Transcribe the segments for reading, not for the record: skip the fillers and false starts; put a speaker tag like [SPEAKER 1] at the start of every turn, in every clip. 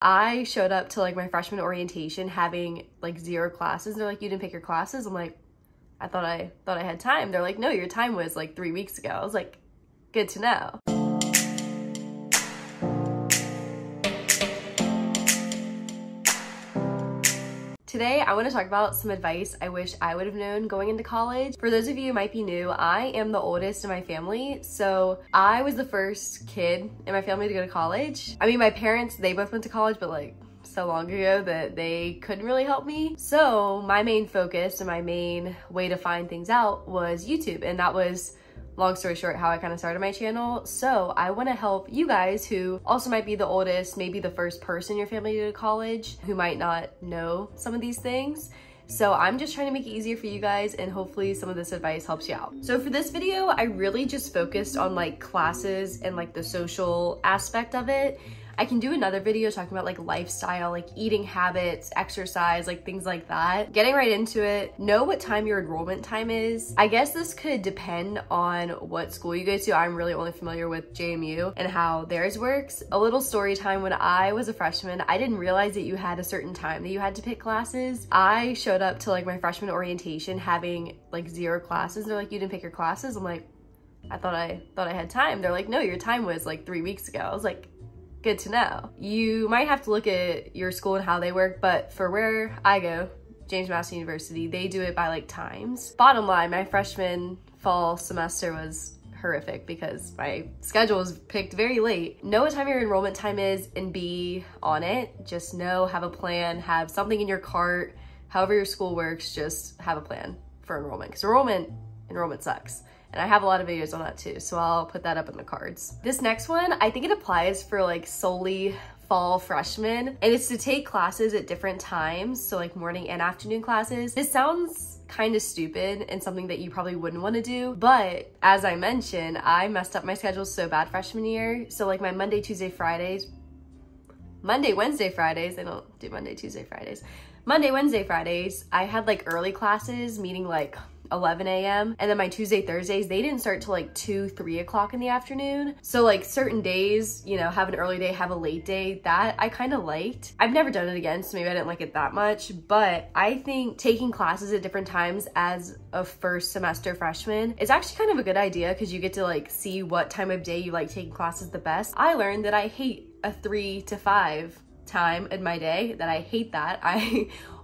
[SPEAKER 1] I showed up to like my freshman orientation having like 0 classes. They're like, you didn't pick your classes? I'm like, I thought I had time. They're like, no, your time was like 3 weeks ago. I was like, good to know. Today, I want to talk about some advice I wish I would have known going into college. For those of you who might be new, I am the oldest in my family, so I was the first kid in my family to go to college. I mean, my parents, they both went to college, but like so long ago that they couldn't really help me. So my main focus and my main way to find things out was YouTube, and that was, long story short, how I kind of started my channel. So I want to help you guys who also might be the oldest, maybe the first person in your family to go to college, who might not know some of these things. So I'm just trying to make it easier for you guys, and hopefully some of this advice helps you out. So for this video, I really just focused on like classes and like the social aspect of it. I can do another video talking about like lifestyle, like eating habits, exercise, like things like that. Getting right into it, know what time your enrollment time is. I guess this could depend on what school you go to. I'm really only familiar with JMU and how theirs works. A little story time, when I was a freshman, I didn't realize that you had a certain time that you had to pick classes. I showed up to like my freshman orientation having like 0 classes. They're like, you didn't pick your classes? I'm like, I thought I had time. They're like, no, your time was like 3 weeks ago. I was like, good to know. You might have to look at your school and how they work, but for where I go, James Madison University, they do it by like times. Bottom line, my freshman fall semester was horrific because my schedule was picked very late. Know what time your enrollment time is and be on it. Just know, have a plan, have something in your cart. However your school works, just have a plan for enrollment, because enrollment sucks. And I have a lot of videos on that too, so I'll put that up in the cards. This next one, I think it applies for like solely fall freshmen, and it's to take classes at different times, so like morning and afternoon classes. This sounds kind of stupid and something that you probably wouldn't want to do, but as I mentioned, I messed up my schedule so bad freshman year. So like my Monday, Wednesday, Fridays, I don't do Monday, Tuesday, Fridays. Monday, Wednesday, Fridays, I had like early classes, meaning like 11 a.m. And then my Tuesday, Thursdays, they didn't start till like 2, 3 o'clock in the afternoon. So like certain days, you know, have an early day, have a late day, that I kind of liked. I've never done it again, so maybe I didn't like it that much, but I think taking classes at different times as a first semester freshman is actually kind of a good idea, because you get to like see what time of day you like taking classes the best. I learned that I hate a 3 to 5 time in my day, that I hate that.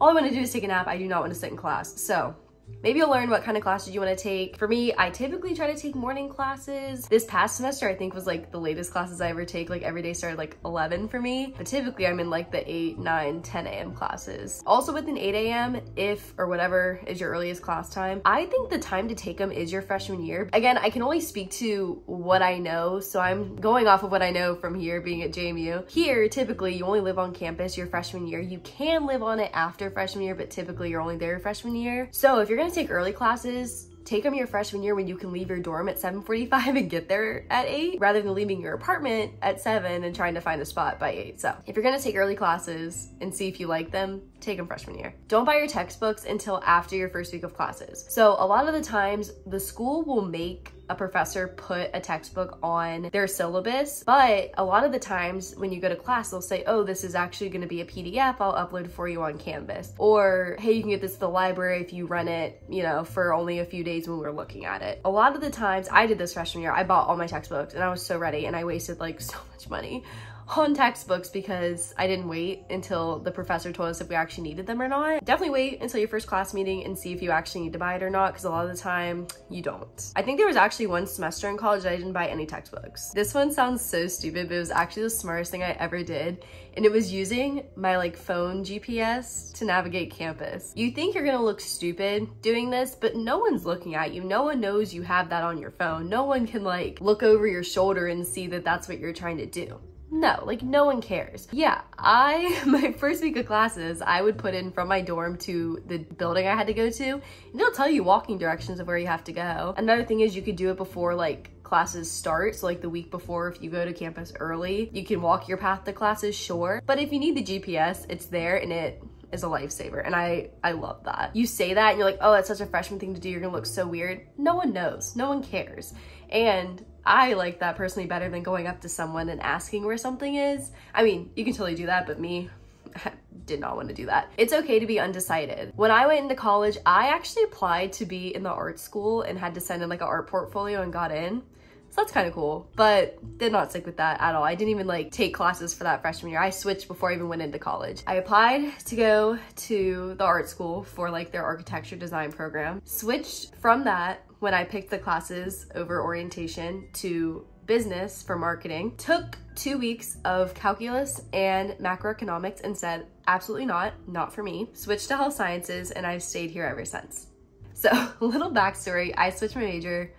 [SPEAKER 1] All I want to do is take a nap. I do not want to sit in class. So maybe you'll learn what kind of classes you want to take. For me, I typically try to take morning classes. This past semester, I think, was like the latest classes I ever take. Like every day started like 11 for me, but typically I'm in like the 8, 9, 10 a.m. classes. Also within 8 a.m., if or whatever is your earliest class time, I think the time to take them is your freshman year. Again, I can only speak to what I know, so I'm going off of what I know from here, being at JMU. Here, typically, you only live on campus your freshman year. You can live on it after freshman year, but typically you're only there your freshman year. So if you're gonna take early classes, take them your freshman year when you can leave your dorm at 7:45 and get there at 8, rather than leaving your apartment at 7 and trying to find a spot by 8. So if you're gonna take early classes and see if you like them, take them freshman year. Don't buy your textbooks until after your first week of classes. So a lot of the times the school will make a professor put a textbook on their syllabus, but a lot of the times when you go to class, they'll say, oh, this is actually going to be a PDF. I'll upload it for you on Canvas. Or, hey, you can get this at the library if you run it, you know, for only a few days when we're looking at it. A lot of the times, I did this freshman year, I bought all my textbooks and I was so ready, and I wasted like so much money on textbooks because I didn't wait until the professor told us if we actually needed them or not. Definitely wait until your first class meeting and see if you actually need to buy it or not, because a lot of the time you don't. I think there was actually one semester in college that I didn't buy any textbooks. This one sounds so stupid, but it was actually the smartest thing I ever did, and it was using my like phone GPS to navigate campus. You think you're gonna look stupid doing this, but no one's looking at you. No one knows you have that on your phone. No one can like look over your shoulder and see that that's what you're trying to do. No, like no one cares. Yeah, my first week of classes, I would put in from my dorm to the building I had to go to, and it'll tell you walking directions of where you have to go. Another thing is you could do it before like classes start. So like the week before, if you go to campus early, you can walk your path to classes, sure. But if you need the GPS, it's there, and it is a lifesaver, and I love that. You say that and you're like, oh, that's such a freshman thing to do, you're gonna look so weird. No one knows, no one cares. And I like that personally better than going up to someone and asking where something is. I mean, you can totally do that, but me, I did not want to do that. It's okay to be undecided. When I went into college, I actually applied to be in the art school and had to send in like an art portfolio and got in. So that's kind of cool, but did not stick with that at all. I didn't even like take classes for that freshman year. I switched before I even went into college. I applied to go to the art school for like their architecture design program. Switched from that when I picked the classes over orientation to business for marketing. Took 2 weeks of calculus and macroeconomics and said, absolutely not for me. Switched to health sciences and I've stayed here ever since. So a little backstory, I switched my major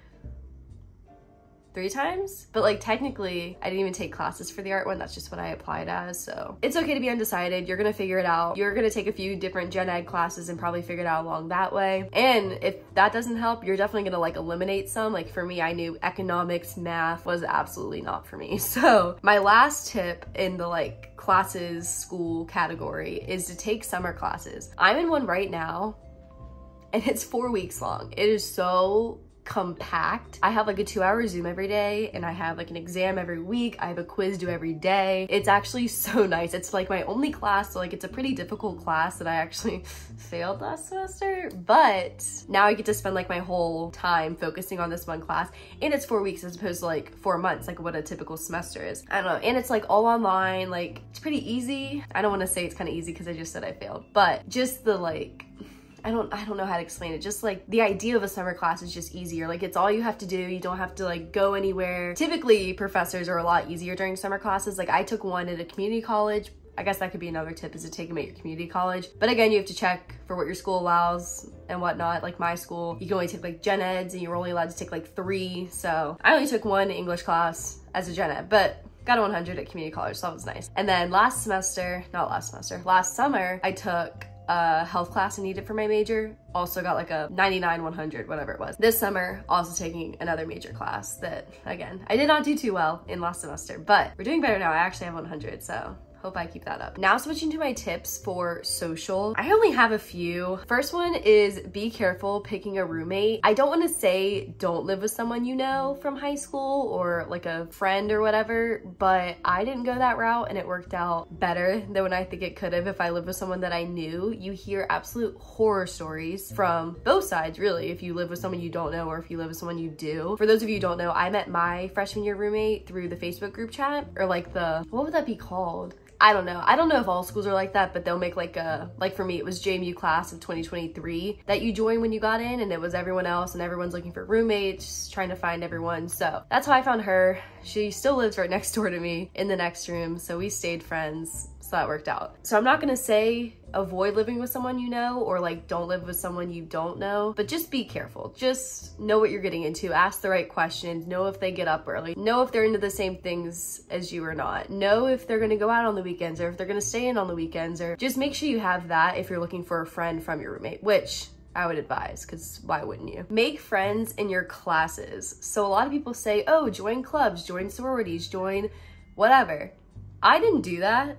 [SPEAKER 1] 3 times, but like technically I didn't even take classes for the art one. That's just what I applied as. So it's okay to be undecided. You're gonna figure it out. You're gonna take a few different gen ed classes and probably figure it out along that way. And if that doesn't help, you're definitely gonna like eliminate some. Like for me, I knew economics, math was absolutely not for me. So my last tip in the like classes, school category is to take summer classes. I'm in one right now and it's 4 weeks long. It is so compact. I have like a 2-hour Zoom every day and I have like an exam every week. I have a quiz due every day. It's actually so nice. It's like my only class, so like it's a pretty difficult class that I actually failed last semester, but now I get to spend like my whole time focusing on this one class, and it's 4 weeks as opposed to like 4 months, like what a typical semester is. I don't know, and it's like all online, like it's pretty easy. I don't want to say it's kind of easy because I just said I failed, but just the like, I don't know how to explain it. Just like the idea of a summer class is just easier. Like it's all you have to do. You don't have to like go anywhere. Typically professors are a lot easier during summer classes. Like I took one at a community college. I guess that could be another tip, is to take them at your community college. But again, you have to check for what your school allows and whatnot. Like my school, you can only take like gen eds and you're only allowed to take like 3. So I only took 1 English class as a gen ed, but got a 100 at community college, so that was nice. And then last summer, I took a health class I needed for my major. Also got like a 99, 100, whatever it was. This summer, also taking another major class that, again, I did not do too well in last semester, but we're doing better now. I actually have 100, so hope I keep that up. Now switching to my tips for social. I only have a few. First one is be careful picking a roommate. I don't want to say don't live with someone you know from high school or like a friend or whatever, but I didn't go that route and it worked out better than what I think it could have if I lived with someone that I knew. You hear absolute horror stories from both sides, really, if you live with someone you don't know or if you live with someone you do. For those of you who don't know, I met my freshman year roommate through the Facebook group chat, or like the, what would that be called? I don't know. I don't know if all schools are like that, but they'll make like a, like for me, it was JMU class of 2023 that you joined when you got in, and it was everyone else and everyone's looking for roommates, trying to find everyone. So that's how I found her. She still lives right next door to me in the next room. So we stayed friends. So that worked out. So I'm not gonna say avoid living with someone you know or like don't live with someone you don't know, but just be careful. Just know what you're getting into. Ask the right questions. Know if they get up early. Know if they're into the same things as you or not. Know if they're gonna go out on the weekends or if they're gonna stay in on the weekends, or just make sure you have that if you're looking for a friend from your roommate, which I would advise, because why wouldn't you? Make friends in your classes. So a lot of people say, oh, join clubs, join sororities, join whatever. I didn't do that.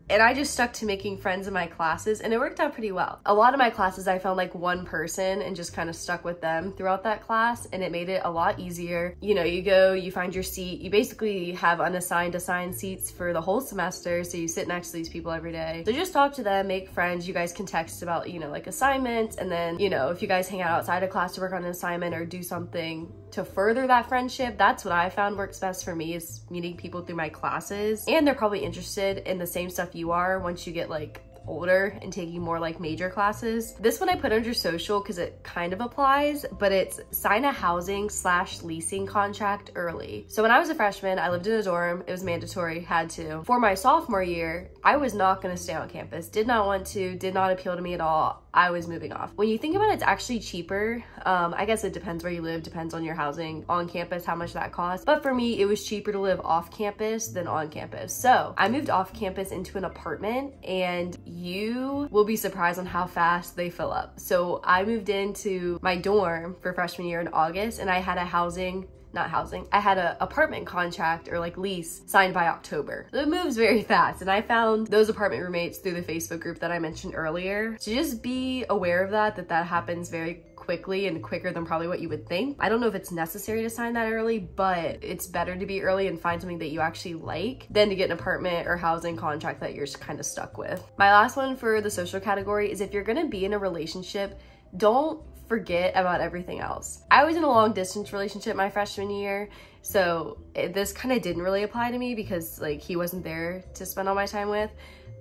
[SPEAKER 1] And I just stuck to making friends in my classes, and it worked out pretty well. A lot of my classes, I found like one person and just kind of stuck with them throughout that class, and it made it a lot easier. You know, you go, you find your seat, you basically have unassigned, assigned seats for the whole semester, so you sit next to these people every day. So just talk to them, make friends. You guys can text about, you know, like assignments, and then, you know, if you guys hang out outside of class to work on an assignment or do something to further that friendship, that's what I found works best for me, is meeting people through my classes. And they're probably interested in the same stuff you are once you get like older and taking more like major classes. This one I put under social because it kind of applies, but it's sign a housing/leasing contract early. So when I was a freshman, I lived in a dorm. It was mandatory, had to. For my sophomore year, I was not going to stay on campus. Did not want to, did not appeal to me at all. I was moving off. When you think about it, it's actually cheaper. I guess it depends where you live, depends on your housing on campus, how much that costs. But for me, it was cheaper to live off campus than on campus. So I moved off campus into an apartment, and you will be surprised on how fast they fill up. So I moved into my dorm for freshman year in August, and I had I had an apartment contract or like lease signed by October. So it moves very fast, and I found those apartment roommates through the Facebook group that I mentioned earlier. So just be aware of that happens very quickly and quicker than probably what you would think. I don't know if it's necessary to sign that early, but it's better to be early and find something that you actually like than to get an apartment or housing contract that you're kind of stuck with. My last one for the social category is if you're gonna be in a relationship, don't forget about everything else. I was in a long distance relationship my freshman year, so this kind of didn't really apply to me because like he wasn't there to spend all my time with.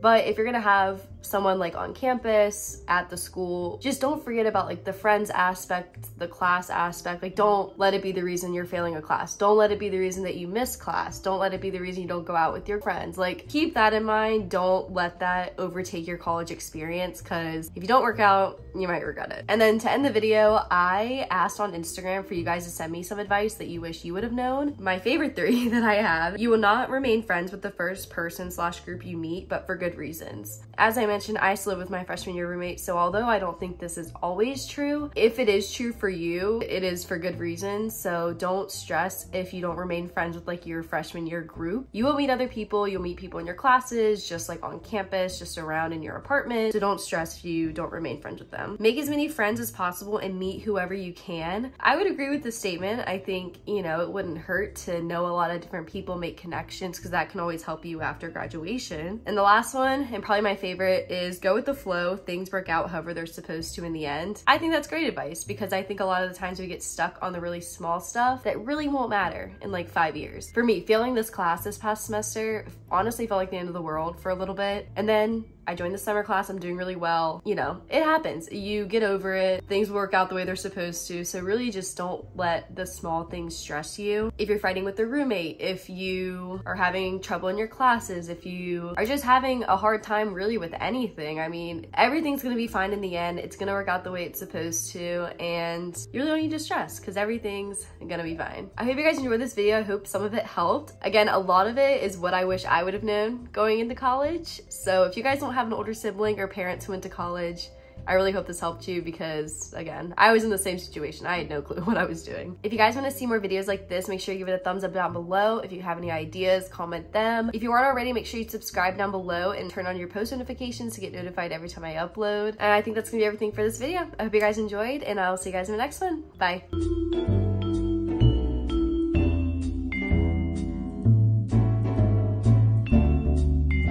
[SPEAKER 1] But if you're gonna have someone like on campus, at the school, just don't forget about like the friends aspect, the class aspect. Like don't let it be the reason you're failing a class. Don't let it be the reason that you miss class. Don't let it be the reason you don't go out with your friends. Like keep that in mind. Don't let that overtake your college experience, because if you don't work out, you might regret it. And then to end the video, I asked on Instagram for you guys to send me some advice that you wish you would have known. My favorite 3 that I have: you will not remain friends with the first person / group you meet, but for good reasons. As I mentioned, I still live with my freshman year roommate, so although I don't think this is always true, if it is true for you, it is for good reasons. So don't stress if you don't remain friends with like your freshman year group. You will meet other people, you'll meet people in your classes, just like on campus, just around in your apartment. So don't stress if you don't remain friends with them. Make as many friends as possible and meet whoever you can. I would agree with this statement. I think, you know, it wouldn't hurt to know a lot of different people, make connections, because that can always help you after graduation. And the last one, and probably my favorite, is go with the flow. Things work out however they're supposed to in the end. I think that's great advice, because I think a lot of the times we get stuck on the really small stuff that really won't matter in like 5 years. For me, failing this class this past semester honestly felt like the end of the world for a little bit. And then I joined the summer class, I'm doing really well. You know, it happens. You get over it. Things work out the way they're supposed to. So really just don't let the small things stress you. If you're fighting with a roommate, if you are having trouble in your classes, if you are just having a hard time really with anything, I mean, everything's gonna be fine in the end. It's gonna work out the way it's supposed to, and you really don't need to stress because everything's gonna be fine. I hope you guys enjoyed this video. I hope some of it helped. Again, a lot of it is what I wish I would have known going into college. So if you guys don't have an older sibling or parents who went to college, I really hope this helped you, because again, I was in the same situation. I had no clue what I was doing. If you guys want to see more videos like this, make sure you give it a thumbs up down below. If you have any ideas, comment them. If you aren't already, make sure you subscribe down below and turn on your post notifications to get notified every time I upload. And I think that's gonna be everything for this video. I hope you guys enjoyed, and I'll see you guys in the next one. Bye.